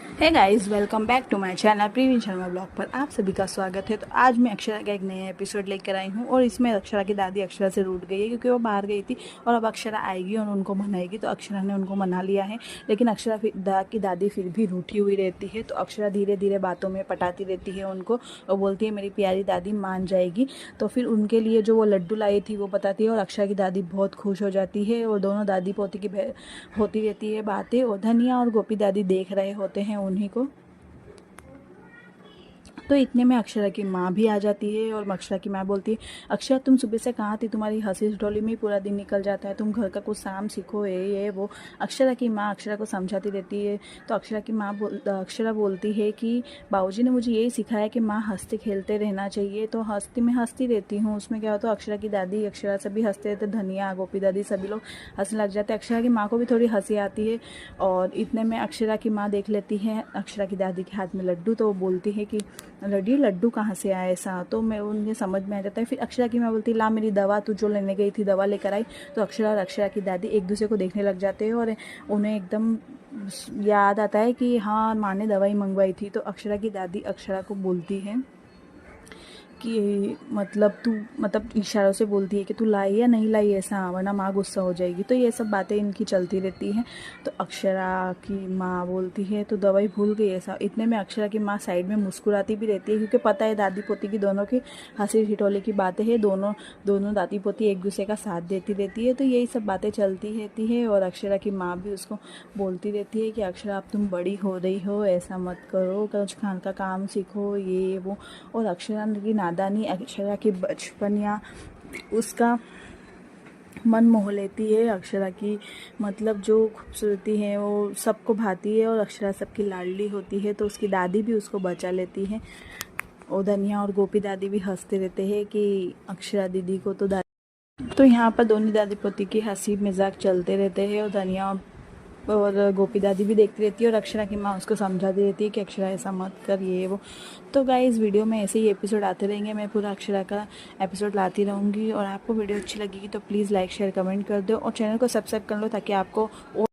Hey guys, welcome back to my channel Praveen Sharma blog पर आप सभी का स्वागत है। तो आज मैं अक्षरा का एक नया एपिसोड लेकर आई हूँ और इसमें अक्षरा की दादी अक्षरा से रूठ गई है क्योंकि वो बाहर गई थी और अब अक्षरा आएगी और उनको मनाएगी। तो अक्षरा ने उनको मना लिया है, लेकिन अक्षरा की दादी फिर भी रूठी हुई रहती है। तो अक्षरा धीरे धीरे बातों में पटाती रहती है उनको और बोलती है मेरी प्यारी दादी मान जाएगी। तो फिर उनके लिए जो वो लड्डू लाई थी वो बताती है और अक्षरा की दादी बहुत खुश हो जाती है और दोनों दादी पोती की होती रहती है बातें और धनिया और गोपी दादी देख रहे होते हैं उन्हीं को। तो इतने में अक्षरा की माँ भी आ जाती है और अक्षरा की माँ बोलती है अक्षरा तुम सुबह से कहाँ थी, तुम्हारी हंसी ठिठोली में ही पूरा दिन निकल जाता है, तुम घर का कुछ काम सीखो ये वो। अक्षरा की माँ अक्षरा को समझाती रहती है। तो अक्षरा बोलती है कि बाबूजी ने मुझे यही सिखाया कि माँ हंसते खेलते रहना चाहिए। तो मैं हंसती रहती हूँ, उसमें क्या होता है अक्षरा की दादी अक्षरा से भी हंसते रहते, धनिया गोपी दादी सभी लोग हंसने लग जाते हैं। अक्षरा की माँ को भी थोड़ी हंसी आती है और इतने में अक्षरा की माँ देख लेती है अक्षरा की दादी के हाथ में लड्डू। तो वो बोलती है कि लड्डू कहाँ से आया ऐसा। तो मैं उन्हें समझ में आ जाता है। फिर अक्षरा की मैं बोलती ला मेरी दवा, तू जो लेने गई थी दवा लेकर आई। तो अक्षरा और अक्षरा की दादी एक दूसरे को देखने लग जाते हैं और उन्हें एकदम याद आता है कि हाँ माँ ने दवाई मंगवाई थी। तो अक्षरा की दादी अक्षरा को बोलती है कि मतलब इशारों से बोलती है कि तू लाई या नहीं लाई ऐसा, वरना माँ गुस्सा हो जाएगी। तो ये सब बातें इनकी चलती रहती हैं। तो अक्षरा की माँ बोलती है तो दवाई भूल गई ऐसा। इतने में अक्षरा की माँ साइड में मुस्कुराती भी रहती है क्योंकि पता है दादी पोती की दोनों की हंसी ठिठोले की बातें हैं, दोनों दादी पोती एक दूसरे का साथ देती रहती है। तो यही सब बातें चलती रहती है और अक्षरा की माँ भी उसको बोलती रहती है कि अक्षरा अब तुम बड़ी हो रही हो, ऐसा मत करो, कुछ खान का काम सीखो ये वो। और अक्षरा की नादानी अक्षरा की बचपनिया उसका मन मोह लेती है। अक्षरा की मतलब जो खूबसूरती है वो सबको भाती है और अक्षरा सबकी लाडली होती है। तो उसकी दादी भी उसको बचा लेती है और धनिया और गोपी दादी भी हंसते रहते हैं कि अक्षरा दीदी को तो यहाँ पर दोनों दादी पोती की हंसी मजाक चलते रहते हैं और धनिया और गोपी दादी भी देखती रहती है और अक्षरा की माँ उसको समझाती रहती है कि अक्षरा ऐसा मत कर ये वो। तो गाइस वीडियो में ऐसे ही एपिसोड आते रहेंगे, मैं पूरा अक्षरा का एपिसोड लाती रहूँगी। और आपको वीडियो अच्छी लगेगी तो प्लीज़ लाइक शेयर कमेंट कर दो और चैनल को सब्सक्राइब कर लो ताकि आपको